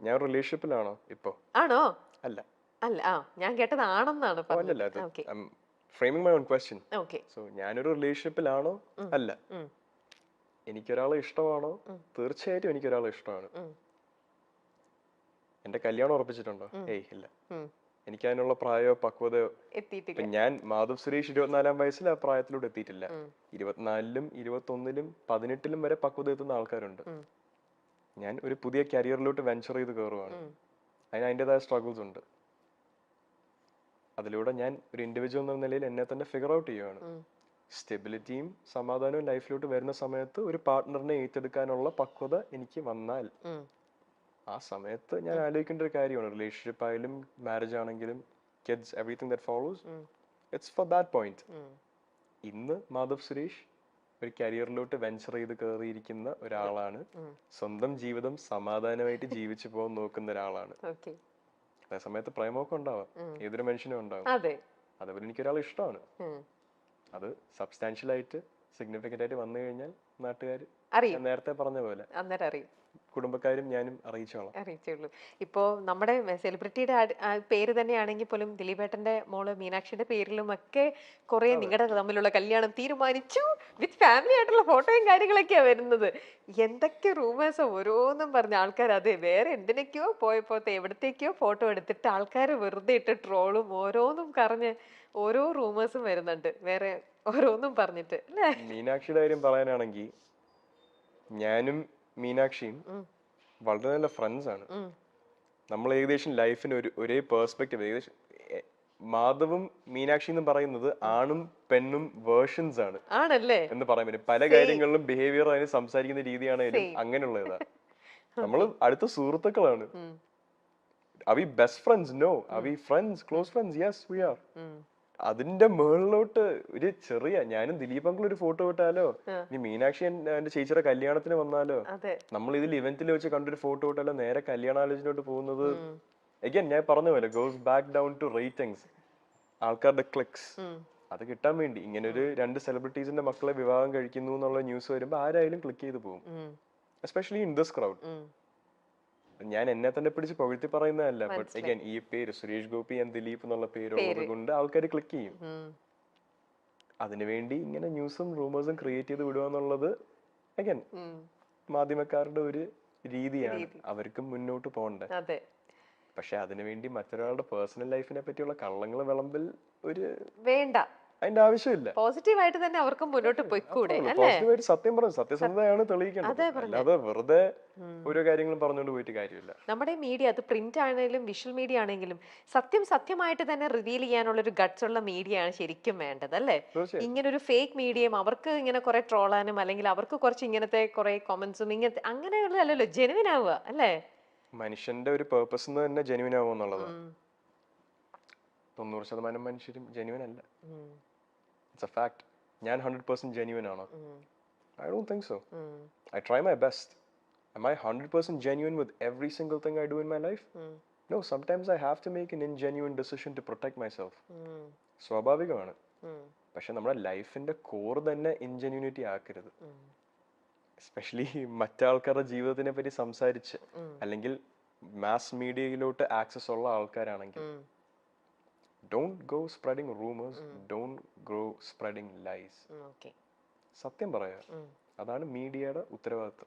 ഞാൻ റിലേഷൻഷിപ്പിലാണോ ഇപ്പോ? ആണോ? അല്ല. അല്ല. ഞാൻ കേട്ടത് ആണെന്നാണ് പറഞ്ഞത്. അല്ലല്ല. അത് okay. Framing my own question. Okay. So ഞാനൊരു റിലേഷൻഷിപ്പിലാണോ? ഉം. അല്ല. ഉം. എനിക്കൊരാളെ ഇഷ്ടമാണോ? ഉം. തീർച്ചയായിട്ടും എനിക്കൊരാളെ ഇഷ്ടമാണ്. ഉം. എന്റെ കല്യാണം ഉറപ്പിച്ചിട്ടുണ്ടോ? ഉം. ഏയ് ഇല്ല. ഉം. എനിക്ക് അതിനുള്ള പ്രായമോ പക്വതയോ എത്തിയിട്ടില്ല. ഇപ്പൊ ഞാൻ മാധവ് സുരേഷ് 24-ാം വയസ്സിൽ ആ പ്രായത്തിലൂടെ എത്തിയിട്ടില്ല. ഉം. 24-ലും 21-ലും 18-ലും വരെ പക്വത എത്തുന്ന ആൾക്കാരുണ്ട്. ഉം. ഞാൻ ഒരു പുതിയ കരിയറിലോട്ട് വെഞ്ചർ ചെയ്ത് കയറുവാണ്. ഉം. അതിന് അതിൻ്റെതായ സ്ട്രഗിൾസ് ഉണ്ട്. അതിലൂടെ ഞാൻ ഒരു ഇൻഡിവിജ്വൽ എന്ന നിലയിൽ എന്നെ തന്നെ ഫിഗർ ഔട്ട് ചെയ്യുകയാണ്. ഉം. സ്റ്റെബിലിറ്റിയും സമാധാനവും ലൈഫിലോട്ട് വരുന്ന സമയത്ത് ഒരു പാർട്ട്ണറിനെ ഏറ്റെടുക്കാനുള്ള പക്വത എനിക്ക് വന്നാൽ ഉം. ആ സമയത്ത് ഞാൻ ആലോചിക്കേണ്ട ഒരു കാര്യമാണ്. റിലേഷൻഷിപ്പ് ആയാലും മാരേജ് ആണെങ്കിലും kids everything that follows it's for that point. ഇന്ന് മാധവ് സുരേഷ് ഒരു കരിയറിലോട്ട് വെഞ്ചർ ചെയ്ത് കയറിയിരിക്കുന്ന ഒരാളാണ്. സ്വന്തം ജീവിതം സമാധാനമായിട്ട് ജീവിച്ചു പോകാൻ നോക്കുന്ന ഒരാളാണ്. ഓക്കെ. അതേ സമയത്ത് പ്രേമമൊക്കെ ഉണ്ടാവാം, ഏതൊരു മനുഷ്യനും ഉണ്ടാവും. അതെ. അതേപോലെ എനിക്കൊരാളെ ഇഷ്ടമാണ്. ഉം. അത് സബ്സ്റ്റാൻഷ്യൽ ആയിട്ട് സിഗ്നിഫിക്കന്റ് ആയിട്ട് വന്നു കഴിഞ്ഞാൽ നാട്ടുകാർ, ഞാൻ അറിയും. നേരത്തെ പറഞ്ഞ പോലെ അന്നേരം അറിയും. കുടുംബക്കാരും ഞാനും അറിയിച്ചോളാം. അറിയിച്ചുള്ളൂ. ഇപ്പോ നമ്മുടെ സെലിബ്രിറ്റിയുടെ പേര് തന്നെയാണെങ്കിൽ പോലും ദിലീപേട്ടന്റെ മോള് മീനാക്ഷിയുടെ പേരിലും ഒക്കെ കുറെ നിങ്ങളുടെ തമ്മിലുള്ള കല്യാണം തീരുമാനിച്ചു വിത്ത് ഫാമിലി ആയിട്ടുള്ള ഫോട്ടോയും കാര്യങ്ങളൊക്കെയാ വരുന്നത്. എന്തൊക്കെ റൂമേഴ്സ് ഓരോന്നും പറഞ്ഞ ആൾക്കാർ അതെ വേറെ എന്തിനൊക്കെയോ പോയപ്പോഴത്തെ എവിടത്തേക്കോ ഫോട്ടോ എടുത്തിട്ട് ആൾക്കാർ വെറുതെ ഇട്ട് ട്രോളും ഓരോന്നും പറഞ്ഞ് ഓരോ റൂമേഴ്സും വരുന്നുണ്ട് വേറെ ഓരോന്നും പറഞ്ഞിട്ട് അല്ലേ? മീനാക്ഷിയുടെ കാര്യം പറയാനാണെങ്കിൽ ഞാനും മീനാക്ഷിയും വളരെ നല്ല ഫ്രണ്ട്സ് ആണ്. നമ്മൾ ഏകദേശം ലൈഫിന് ഒരേ പേഴ്സ്പെക്റ്റീവ്, ഏകദേശം മാധവും മീനാക്ഷി എന്ന് പറയുന്നത് ആണും പെണ്ണും വേർഷൻസ് ആണ് ആണല്ലേ? എന്ന് പറയാൻ പറ്റും. പല കാര്യങ്ങളിലും ബിഹേവിയർ അതിന് സംസാരിക്കുന്ന രീതിയാണേലും അങ്ങനെയുള്ള ഇതാ. നമ്മൾ അടുത്ത സുഹൃത്തുക്കളാണ്. Are we best friends? No. Are we friends? Close friends? Yes, we are. അതിന്റെ മുകളിലോട്ട് ഒരു ചെറിയ ഞാനും ദിലീപ് അങ്കിൾ ഒരു ഫോട്ടോ ഇട്ടാലോ, ഇനി മീനാക്ഷി എന്റെ ചേച്ചിയുടെ കല്യാണത്തിന് വന്നാലോ, നമ്മൾ ഇതിൽ ഇവന്റിൽ വെച്ച് കണ്ടൊരു ഫോട്ടോ ഇട്ടാലോ നേരെ കല്യാണാലോചനയോട്ട് പോകുന്നത് അഗൈൻ ഞാൻ പറഞ്ഞ പോലെ goes back down to ratings, ആൾക്കാരുടെ ക്ലിക്സ്. അത് കിട്ടാൻ വേണ്ടി ഇങ്ങനെ ഒരു രണ്ട് സെലിബ്രിറ്റീസിന്റെ മക്കളെ വിവാഹം കഴിക്കുന്നു എന്നുള്ള ന്യൂസ് വരുമ്പോൾ ആരായാലും ക്ലിക്ക് ചെയ്ത് പോകും, എസ്പെഷ്യലി ഇൻ ദിസ് ക്രൗഡ്. ഞാൻ എന്നെ തന്നെ പിടിച്ച് പുകഴ്ത്തി പറയുന്നതല്ല, ബട്ട് അഗൈൻ ഈ പേര് സുരേഷ് ഗോപി ആൻഡ് ദിലീപ് എന്നുള്ള പേരുള്ളത് കൊണ്ട് ആൾക്കാർ ക്ലിക്ക് ചെയ്യും. അതിനുവേണ്ടി ഇങ്ങനെ ന്യൂസും റൂമേഴ്സും ക്രിയേറ്റ് ചെയ്ത് വിടുക എന്നുള്ളത് അഗൈൻ മാധ്യമക്കാരുടെ ഒരു രീതിയാണ്. അവർക്കും മുന്നോട്ട് പോകണ്ടേ. പക്ഷെ അതിനുവേണ്ടി മറ്റൊരാളുടെ പേഴ്സണൽ ലൈഫിനെ പറ്റിയുള്ള കള്ളങ്ങൾ വിളമ്പൽ ഒരു വേണ്ട, അതിന്റെ ആവശ്യമില്ല. പോസിറ്റീവായിട്ട് തന്നെ അവർക്ക് മുന്നോട്ട് പോയിക്കൂടെ? പോസിറ്റീവായിട്ട് സത്യം പറഞ്ഞു, സത്യസന്ധതയാണ് തെളിയിക്കേണ്ടത്, അല്ലാതെ വെറുതെ ഓരോ കാര്യങ്ങളും പറഞ്ഞുകൊണ്ട് പോയിട്ട് കാര്യമില്ല. നമ്മുടെ മീഡിയ, അത് പ്രിന്റ് ആണെങ്കിലും വിഷ്വൽ മീഡിയ ആണെങ്കിലും സത്യമായിട്ട് തന്നെ റിവീൽ ചെയ്യാനുള്ള ഒരു ഗട്ട്സ് ഉള്ള മീഡിയ ആണ് ശരിക്കും വേണ്ടത്, അല്ലേ? ഇങ്ങനെ ഒരു ഫേക്ക് മീഡിയയും അവർക്ക് ഇങ്ങനെ കുറെ ട്രോളാനും അല്ലെങ്കിൽ അവർക്ക് കുറച്ച് ഇങ്ങനത്തെ കുറെ കൊമന്റ്സും ഇങ്ങനത്തെ അങ്ങനെയുള്ളതല്ലോ ജെനുവിൻ ആവുക, അല്ലേ? മനുഷ്യന്റെ ഒരു പേർപ്പസ് തന്നെ ജെനുവിൻ ആവുക എന്നുള്ളതാണ്. 90% മനുഷ്യരും ജെനുവിൻ അല്ല. It's a fact. ഞാൻ 100% genuine ആണോ? I don't think so. I try my best. Am I 100% genuine with every single thing I do in my life? No, sometimes I have to make an ingenuine decision to protect myself. സ്വാഭാവികമാണ്. പക്ഷെ നമ്മുടെ ലൈഫിന്റെ core തന്നെ ഇൻജെന്യൂനിറ്റി ആക്കരുത്. Especially മറ്റാൾക്കാരുടെ ജീവിതത്തിനെ പറ്റി സംസാരിച്ച് അല്ലെങ്കിൽ മാസ് മീഡിയയിലോട്ട് ആക്സസ് ഉള്ള ആൾക്കാരാണെങ്കിൽ don't go spreading rumors, don't go spreading lies. സത്യം പറയാ, അതാണ് മീഡിയയുടെ ഉത്തരവാദിത്വം.